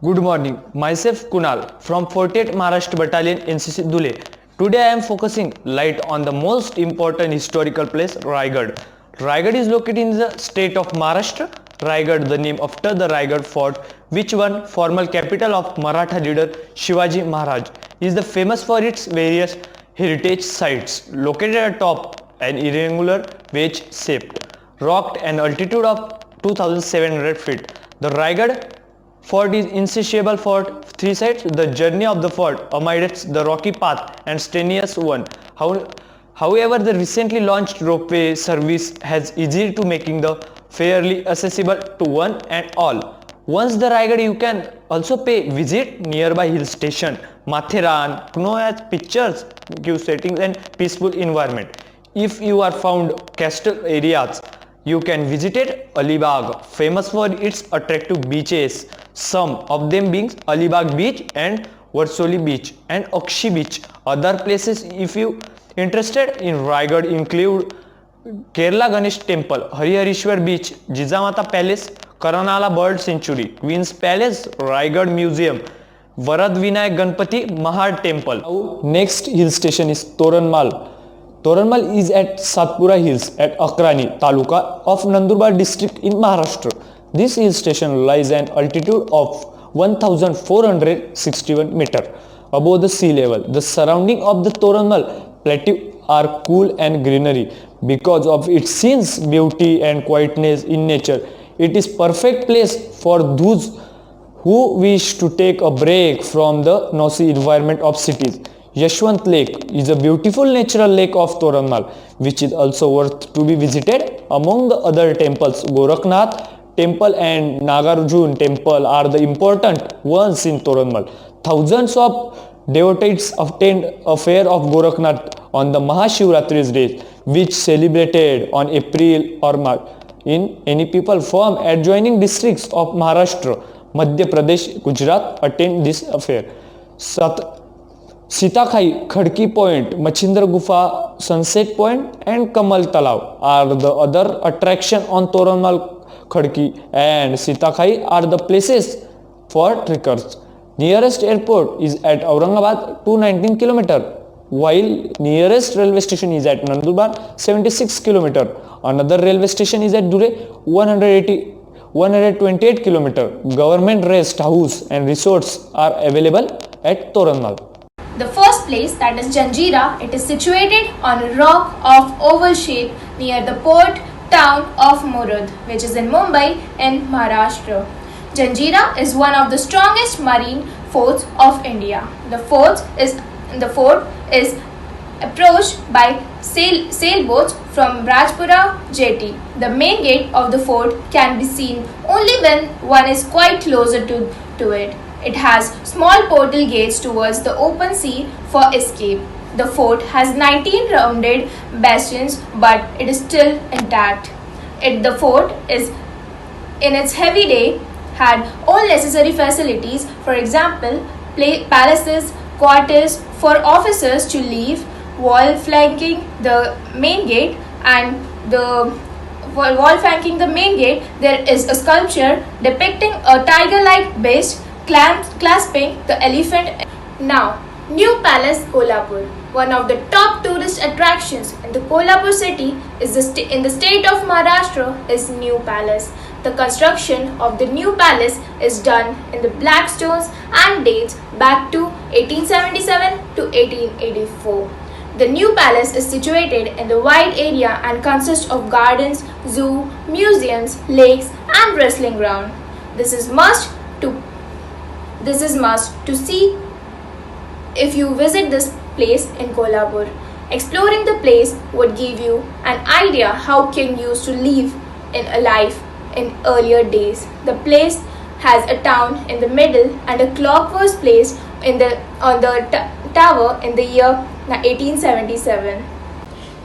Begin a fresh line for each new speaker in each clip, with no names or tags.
Good morning, myself Kunal from 48th Maharashtra Battalion NCC Dhule. Today I am focusing light on the most important historical place Raigad. Raigad is located in the state of Maharashtra. Raigad, the name after the Raigad fort, which one former capital of Maratha leader Shivaji Maharaj, is the famous for its various heritage sites located atop an irregular wedge shaped rock an altitude of 2700 feet. The Raigad Fort is insatiable for three sides. The journey of the fort amidst the rocky path and strenuous one. However, the recently launched ropeway service has easy to making the fairly accessible to one and all. Once the Raigad, you can also pay visit nearby hill station Matheran, Kuno as pictures give settings and peaceful environment. If you are found coastal areas, you can visit Alibag, famous for its attractive beaches, some of them being Alibag Beach and Warsoli Beach and Akshi Beach. Other places if you interested in Raigad include Kerala Ganesh Temple, Hariharishwar Beach, Jijamata Palace, Karanala Bird Sanctuary, Queen's Palace, Raigad Museum, Varad Vinayak Ganpati Mahad Temple. Next hill station is Toranmal. Toranmal is at Satpura Hills at Akrani Taluka of Nandurbar district in Maharashtra. This hill station lies at an altitude of 1461 meter above the sea level. The surrounding of the Toranmal plateau are cool and greenery because of its scenic beauty and quietness in nature. It is perfect place for those who wish to take a break from the noisy environment of cities. Yashwant Lake is a beautiful natural lake of Toranmal, which is also worth to be visited. Among the other temples, Gorakhnath Temple and Nagarjun Temple are the important ones in Toranmal. Thousands of devotees attend a fair of Gorakhnath on the Mahashivratri's day, which celebrated on April or March. In any people from adjoining districts of Maharashtra, Madhya Pradesh, Gujarat attend this affair. Sitakhai, Khadki Point, Machindra Gufa, Sunset Point and Kamal Talav are the other attraction on Toranmal. Khadki and Sitakhai are the places for trekkers. Nearest airport is at Aurangabad 219 km, while nearest railway station is at Nandurbar 76 km. Another railway station is at Dhule 128 km. Government rest house and resorts are available at Toranmal.
The first place, that is Janjira, it is situated on a rock of oval shape near the port town of Murud, which is in Mumbai in Maharashtra. Janjira is one of the strongest marine forts of India. The fort is approached by sailboats from Rajpura jetty. The main gate of the fort can be seen only when one is quite closer to it. It has small portal gates towards the open sea for escape. The fort has 19 rounded bastions, but it is still intact. The fort is, in its heavy day, had all necessary facilities, for example, palaces, quarters for officers to live, wall flanking the main gate, and there is a sculpture depicting a tiger-like beast clasping the elephant. Now, New Palace, Kolhapur. One of the top tourist attractions in the Kolhapur city is in the state of Maharashtra is New Palace. The construction of the New Palace is done in the black stones and dates back to 1877 to 1884. The New Palace is situated in the wide area and consists of gardens, zoo, museums, lakes and wrestling ground. This is must to see if you visit this place in Kolhapur. Exploring the place would give you an idea how king used to live in a life in earlier days. The place has a town in the middle and a clock was placed on the tower in the year 1877.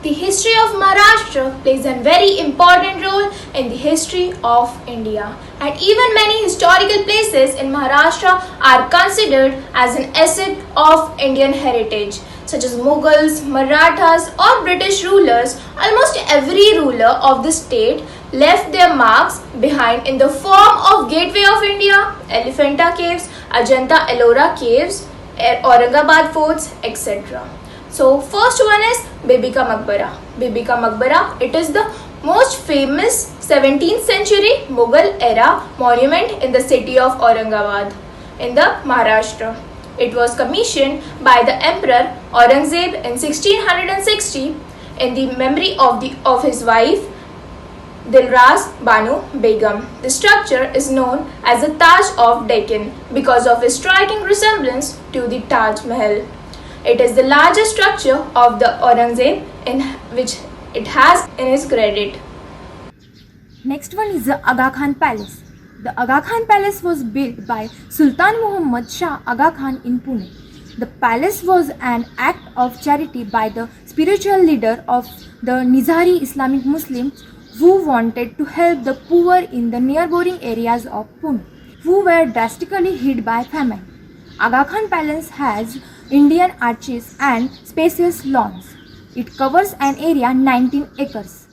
The history of Maharashtra plays a very important role in the history of India, and even many historical places in Maharashtra are considered as an asset of Indian heritage, such such as Mughals, Marathas, or British rulers, almost every ruler of the state left their marks behind in the form of Gateway of India, Elephanta Caves, Ajanta Ellora Caves, Aurangabad forts, etc. So first one is Bibi Ka Maqbara. Bibi Ka Maqbara, it is the most famous 17th century Mughal era monument in the city of Aurangabad in the Maharashtra. It was commissioned by the Emperor Aurangzeb in 1660 in the memory of his wife Dilraz Banu Begum. The structure is known as the Taj of Deccan because of its striking resemblance to the Taj Mahal. It is the largest structure of the Aurangzeb in which it has in his credit.
Next one is the Aga Khan Palace. The Aga Khan Palace was built by Sultan Muhammad Shah Aga Khan in Pune. The palace was an act of charity by the spiritual leader of the Nizari Islamic Muslims who wanted to help the poor in the neighboring areas of Pune, who were drastically hit by famine. Aga Khan Palace has Indian arches and spacious lawns. It covers an area 19 acres.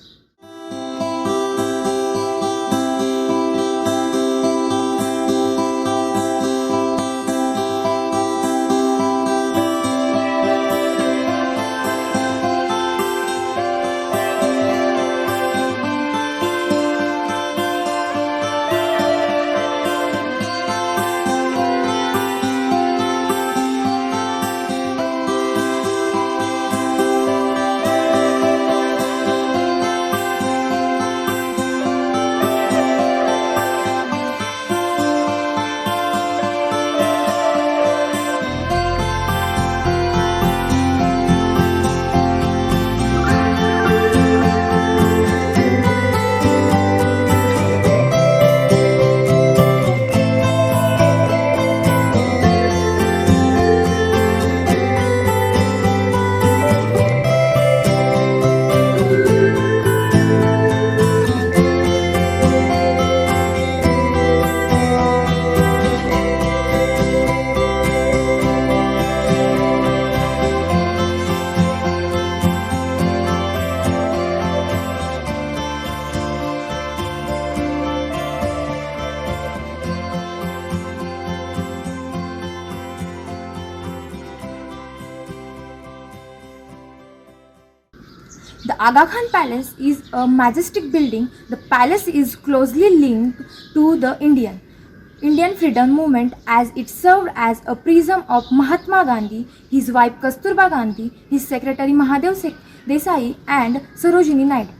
The Aga Khan Palace is a majestic building. The palace is closely linked to the Indian freedom movement as it served as a prism of Mahatma Gandhi, his wife Kasturba Gandhi, his secretary Mahadev Desai and Sarojini Naidu.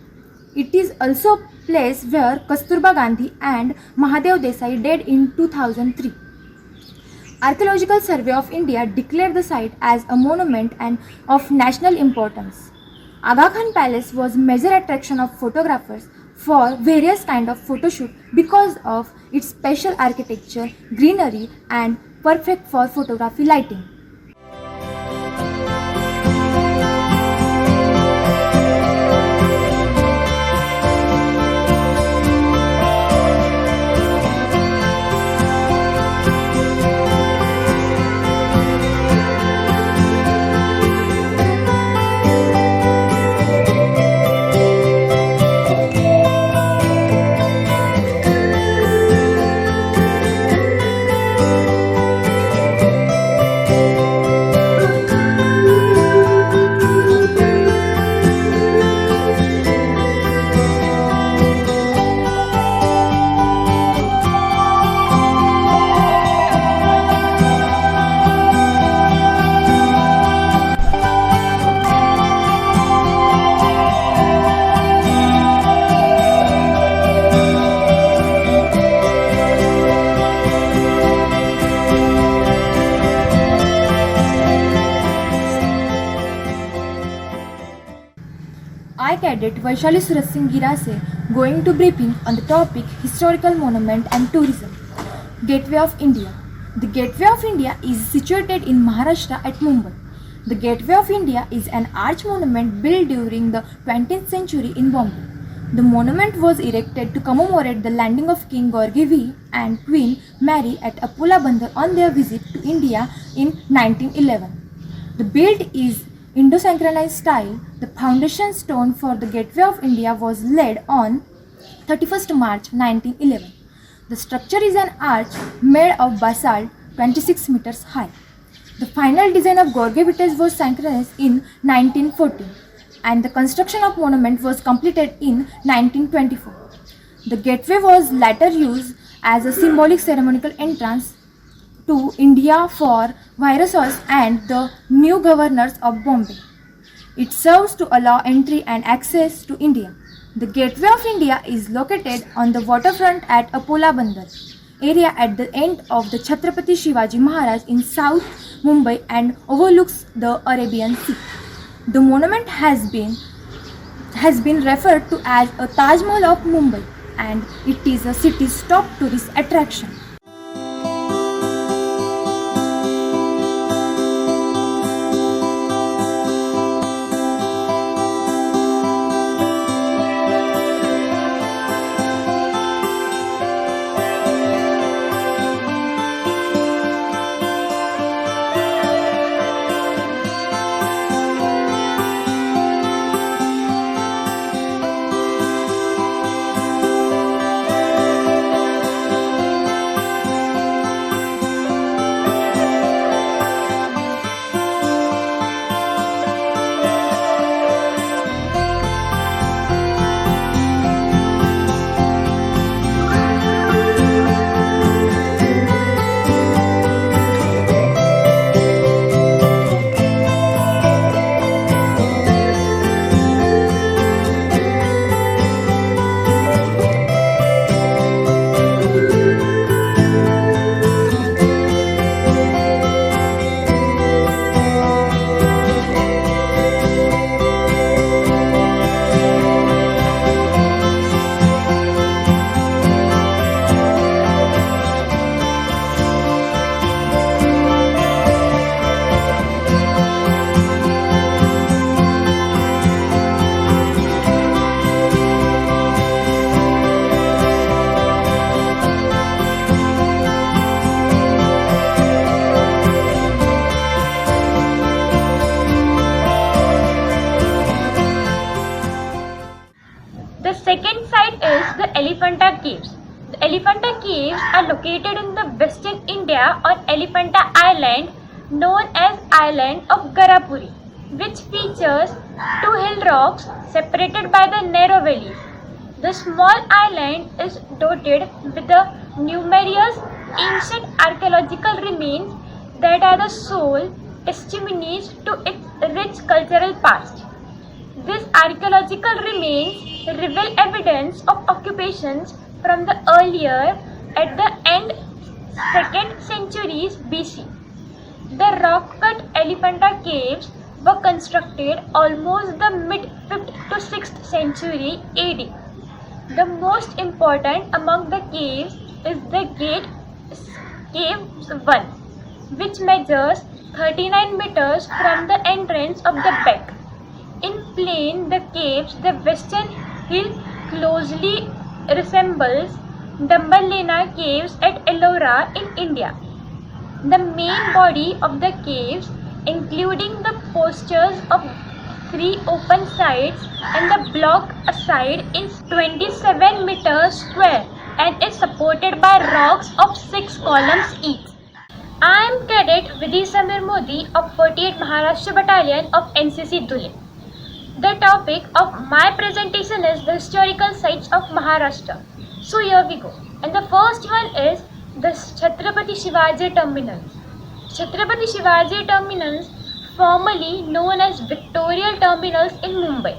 It is also a place where Kasturba Gandhi and Mahadev Desai died in 2003. Archaeological Survey of India declared the site as a monument and of national importance. Aga Khan Palace was major attraction of photographers for various kind of photo shoot because of its special architecture, greenery and perfect for photography lighting. I Cadet Vaishali Suraj Singh Girase going to briefing on the topic Historical Monument and Tourism. Gateway of India. The Gateway of India is situated in Maharashtra at Mumbai. The Gateway of India is an arch monument built during the 20th century in Bombay. The monument was erected to commemorate the landing of King George V and Queen Mary at Apula Bandar on their visit to India in 1911. The build is Indo-synchronized style, the foundation stone for the Gateway of India was laid on 31st March 1911. The structure is an arch made of basalt 26 meters high. The final design of Gorge Vitesse was synchronized in 1914 and the construction of monument was completed in 1924. The gateway was later used as a symbolic ceremonial entrance to India for viceroys and the new governors of Bombay. It serves to allow entry and access to India. The Gateway of India is located on the waterfront at Apola Bandar area at the end of the Chhatrapati Shivaji Maharaj in South Mumbai and overlooks the Arabian Sea. The monument has been referred to as a Taj Mahal of Mumbai and it is a city's top tourist attraction.
The second site is the Elephanta Caves. The Elephanta Caves are located in the western India on Elephanta Island known as Island of Garapuri, which features two hill rocks separated by the narrow valleys. The small island is dotted with the numerous ancient archaeological remains that are the sole testimonies to its rich cultural past. These archaeological remains reveal evidence of occupations from the earlier at the end 2nd centuries BC. The rock-cut Elephanta caves were constructed almost the mid-5th to 6th century AD. The most important among the caves is the Cave 1, which measures 39 meters from the entrance of the beck. In plan, the caves, the western hill closely resembles Dambalena caves at Ellora in India. The main body of the caves, including the postures of 3 open sides and the block aside, is 27 meters square and is supported by rocks of 6 columns each. I am Cadet Vidhi Samir Modi of 48th Maharashtra Battalion of NCC Dhule. The topic of my presentation is the historical sites of Maharashtra. So here we go. And the first one is the Chhatrapati Shivaji Terminus. Chhatrapati Shivaji Terminus, formerly known as Victorial Terminus in Mumbai.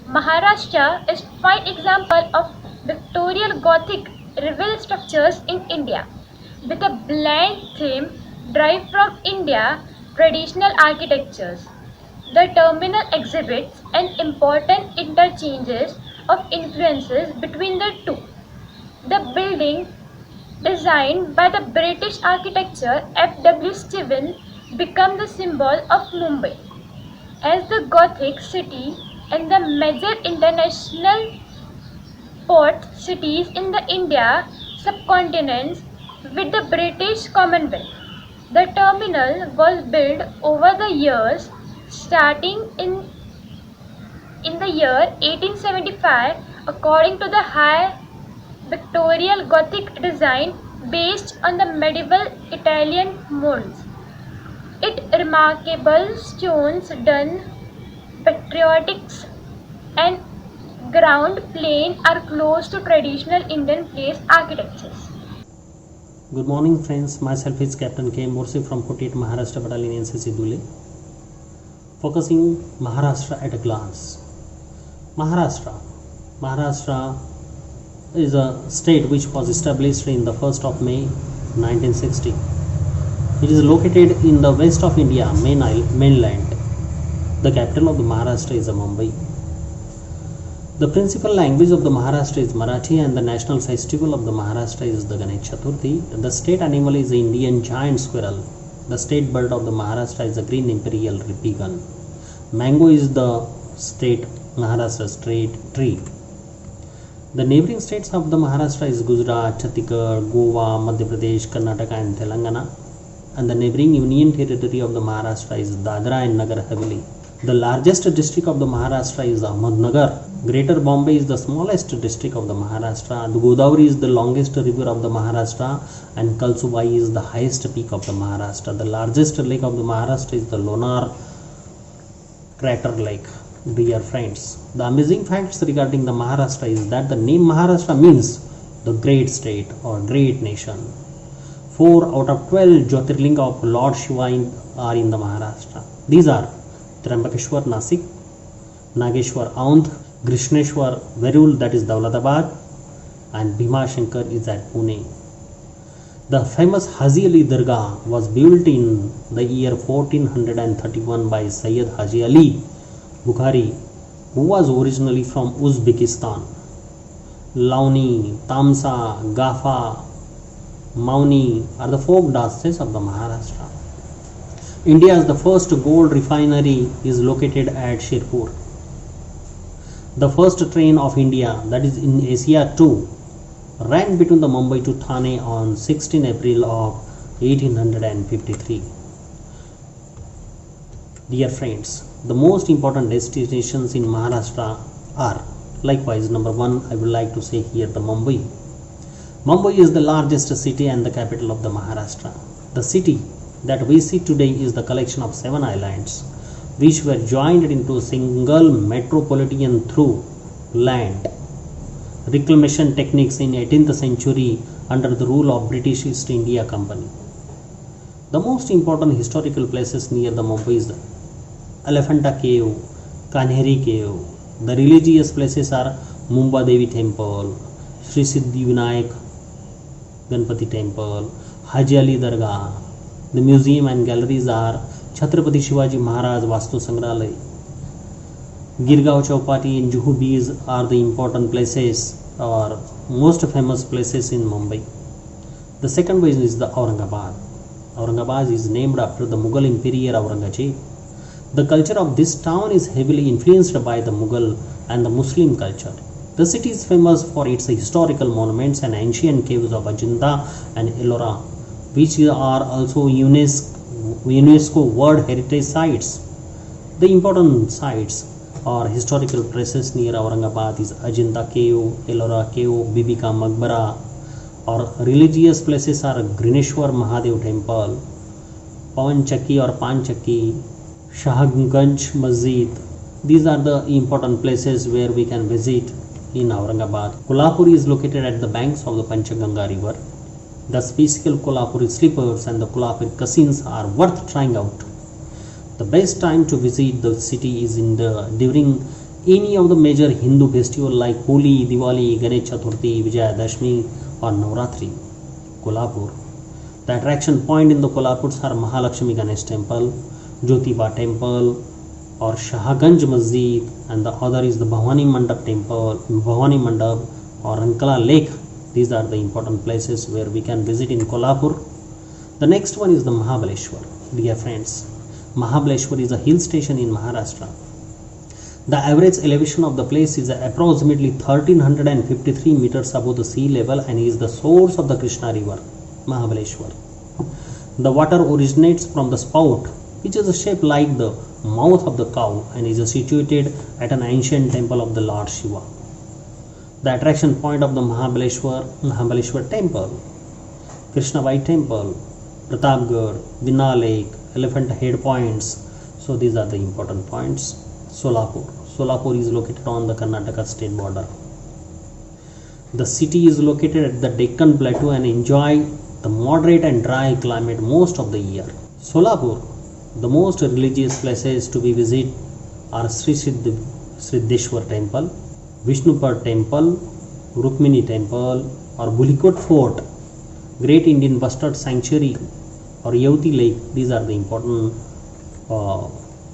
Maharashtra is fine example of Victorial Gothic revel structures in India, with a bland theme derived from India traditional architectures. The terminal exhibits an important interchanges of influences between the two. The building, designed by the British architecture F.W. Stevens, became the symbol of Mumbai as the Gothic city and the major international port cities in the India subcontinent with the British Commonwealth. The terminal was built over the years, starting in the year 1875 according to the high Victorian Gothic design based on the medieval Italian molds. Its remarkable stones done patriotics and ground plane are close to traditional Indian place architectures.
Good morning friends, myself is Captain K. Morsi from 48 Maharashtra Battalion NCC Dhule. Focusing Maharashtra at a glance. Maharashtra is a state which was established in the 1st of May 1960. It is located in the west of India, mainland. The capital of the Maharashtra is Mumbai. The principal language of the Maharashtra is Marathi and the national festival of the Maharashtra is the Ganesh Chaturthi. The state animal is the Indian giant squirrel. The state bird of the Maharashtra is the green imperial peacock. Mango is the state Maharashtra state tree. The neighboring states of the Maharashtra is Gujarat, Chhattisgarh, Goa, Madhya Pradesh, Karnataka and Telangana. And the neighboring union territory of the Maharashtra is Dadra and Nagar Haveli. The largest district of the Maharashtra is Ahmednagar. Greater Bombay is the smallest district of the Maharashtra. The Godavari is the longest river of the Maharashtra and Kalsubai is the highest peak of the Maharashtra. The largest lake of the Maharashtra is the Lonar Crater Lake. Dear friends, the amazing facts regarding the Maharashtra is that the name Maharashtra means the great state or great nation. 4 out of 12 Jyotirlinga of Lord Shiva are in the Maharashtra. These are Trimbakeshwar Nasik, Nageshwar Aundh, Krishneshwar Verul that is Daulatabad and Bhima Shankar is at Pune. The famous Haji Ali Dargah was built in the year 1431 by Sayyid Haji Ali Bukhari, who was originally from Uzbekistan. Launi, Tamsa, Gafa, Mauni are the folk dances of the Maharashtra. India's the first gold refinery is located at Shirpur. The first train of India, that is in Asia too, ran between the Mumbai to Thane on 16 April of 1853. Dear friends, the most important destinations in Maharashtra are, likewise, number 1, I would like to say here the Mumbai. Mumbai is the largest city and the capital of the Maharashtra. The city that we see today is the collection of 7 islands which were joined into a single metropolitan through land reclamation techniques in 18th century under the rule of British East India Company. The most important historical places near the Mumbai is the Elephanta Cave, Kanheri Cave. The religious places are Mumba Devi Temple, Sri Siddhi Vinayak Ganpati Temple, Haji Ali Dargah. The museum and galleries are Chhatrapati Shivaji Maharaj Vastu Sangralay. Girgaon Chowpatty and Juhu Beach are the important places or most famous places in Mumbai. The second one is the Aurangabad. Aurangabad is named after the Mughal Emperor Aurangzeb. The culture of this town is heavily influenced by the Mughal and the Muslim culture. The city is famous for its historical monuments and ancient caves of Ajanta and Ellora, which are also UNESCO World Heritage Sites. The important sites or historical places near Aurangabad is Ajanta Cave, Ellora Cave, Bibi Ka Maqbara, or religious places are Grineshwar Mahadev Temple, Pawan Chakki or Pan Chakki, Shahganj Masjid. These are the important places where we can visit in Aurangabad. Kolhapur is located at the banks of the Panchaganga river. The special Kolhapuri slippers and the Kolhapuri casinos are worth trying out. The best time to visit the city is during any of the major Hindu festival like Holi, Diwali, Ganesh Chaturthi, Vijayadashmi or Navratri. Kolhapur. The attraction point in the Kolhapurs are Mahalakshmi Ganesh Temple, Jyotiba Temple or Shahganj Masjid, and the other is the Bhavani Mandap Temple, Bhavani Mandap or Ankala Lake. These are the important places where we can visit in Kolhapur. The next one is the Mahabaleshwar. Dear friends, Mahabaleshwar is a hill station in Maharashtra. The average elevation of the place is approximately 1353 meters above the sea level and is the source of the Krishna river, Mahabaleshwar. The water originates from the spout which is shaped like the mouth of the cow and is situated at an ancient temple of the Lord Shiva. The attraction point of the Mahabaleshwar temple, Krishnabai temple, Pratapgarh, Vinna Lake, Elephant Head points. So these are the important points. Solapur is located on the Karnataka state border. The city is located at the Deccan Plateau and enjoy the moderate and dry climate most of the year. Solapur, the most religious places to be visited are Sri Siddheshwar temple, Vishnupad temple, Rukmini temple or Bulikot fort, Great Indian Bustard Sanctuary or Yevti Lake. These are the important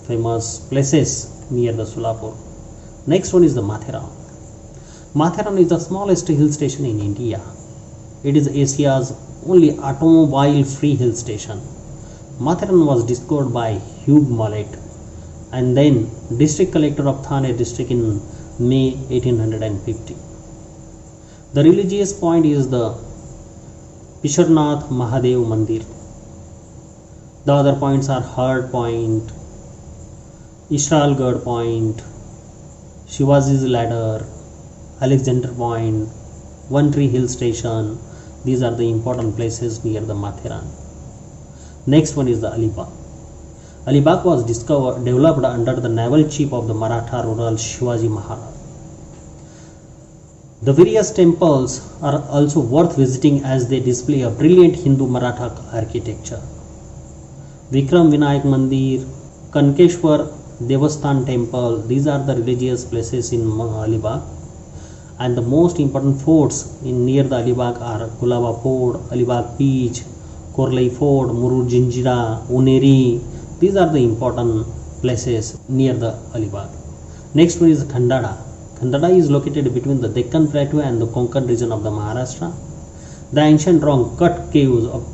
famous places near the Solapur. Next one is the Matheran. Matheran is the smallest hill station in India. It is Asia's only automobile-free hill station. Matheran was discovered by Hugh Mallet and then district collector of Thane district in May 1850. The religious point is the Pisharnath Mahadev Mandir. The other points are Hard Point, Ishralgarh Point, Shivaji's Ladder, Alexander Point, One Tree Hill Station. These are the important places near the Matheran. Next one is the Alibag. Alibag was developed under the naval chief of the Maratha ruler Shivaji Maharaj. The various temples are also worth visiting as they display a brilliant Hindu Maratha architecture. Vikram Vinayak Mandir, Kankeshwar Devasthan Temple, these are the religious places in Alibag. And the most important forts near the Alibag are Kulaba Fort, Alibag Beach, Korlai Fort, Murud Jinjira, Uneri. These are the important places near the Alibag. Next one is Khandada. Khandada is located between the Deccan Plateau and the Konkan region of the Maharashtra. The ancient rock-cut caves of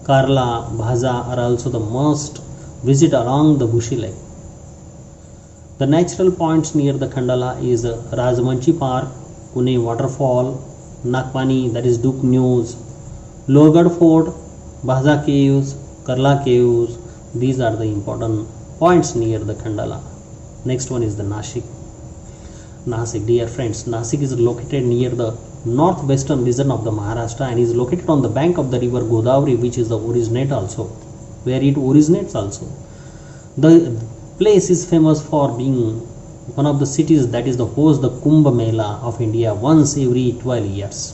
Karla, Bhaza are also the must visit along the Bushi Lake. The natural points near the Khandala is Rajmanchi Park, Pune Waterfall, Nagpani, that is Duke News, Lohgad Fort, Bhaza Caves, Karla Caves. These are the important points near the Khandala. Next one is the Nashik. Nasik, dear friends, Nasik is located near the northwestern region of the Maharashtra and is located on the bank of the river Godavari, which is the originate also, where it originates also. The place is famous for being one of the cities that is the host the Kumbh Mela of India once every 12 years.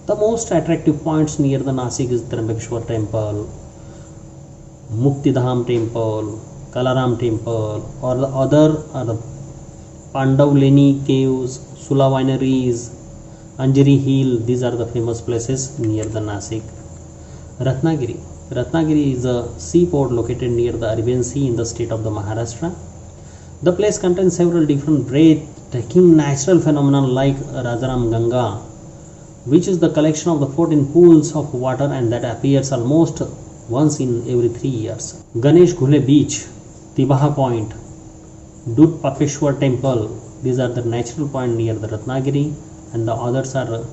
The most attractive points near the Nasik is Trimbakeshwar temple, Muktidham temple, Kalaram temple, or the other are the Pandavleni caves, Sula wineries, Anjari Hill. These are the famous places near the Nasik. Ratnagiri. Ratnagiri is a seaport located near the Arabian Sea in the state of the Maharashtra. The place contains several different breathtaking natural phenomena like Rajaram Ganga, which is the collection of the 14 pools of water and that appears almost once in every 3 years. Ganesh Ghule Beach, Tibaha Point, Dut Papeshwar Temple. These are the natural point near the Ratnagiri, and the others are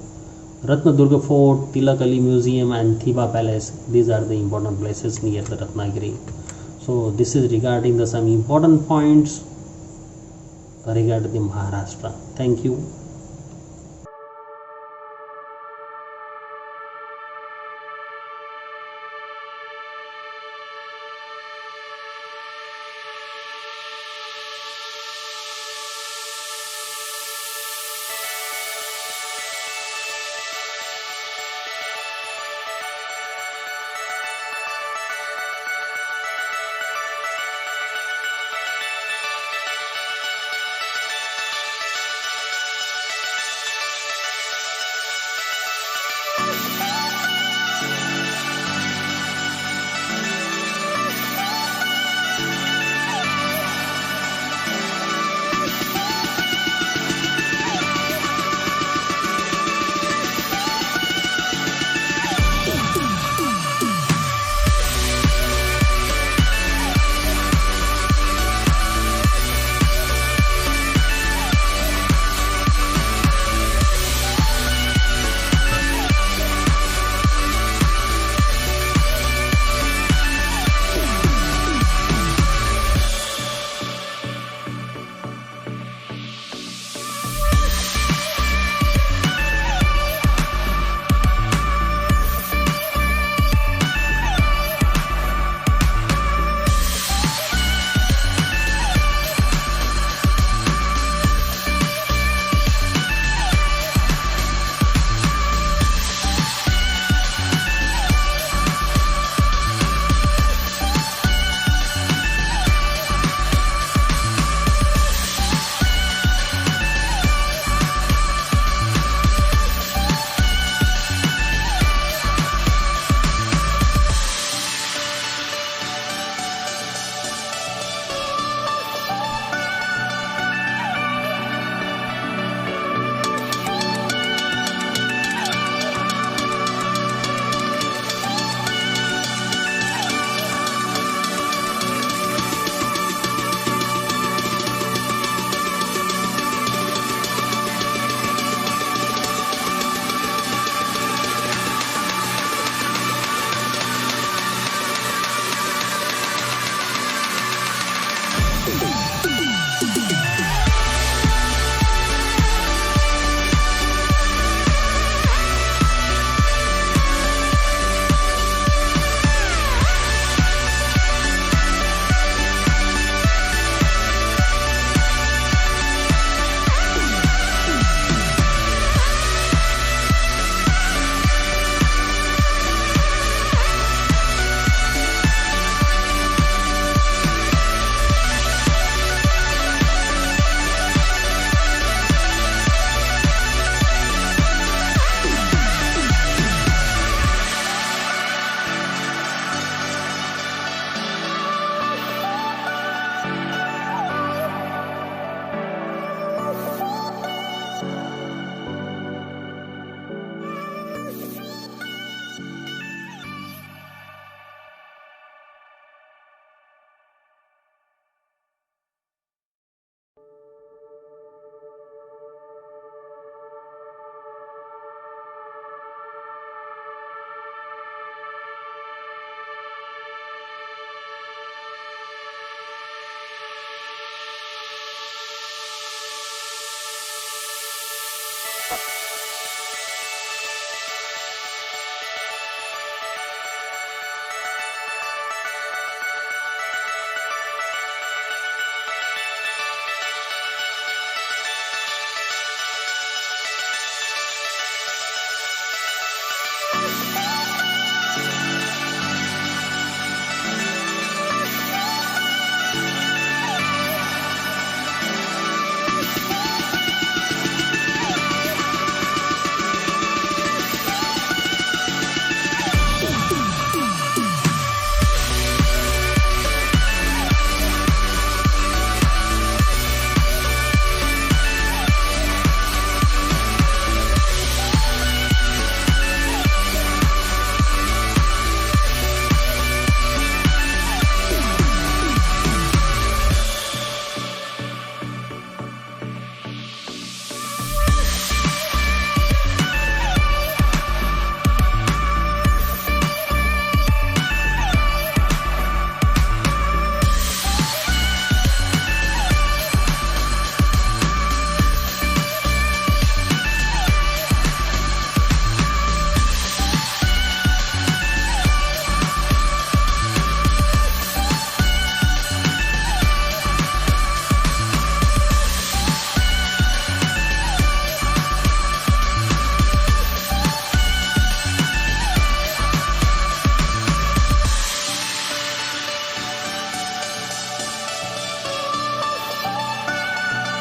Ratnadurga Fort, Tilak Ali Museum and Thiba Palace. These are the important places near the Ratnagiri. So this is regarding some important points regarding the Maharashtra. Thank you.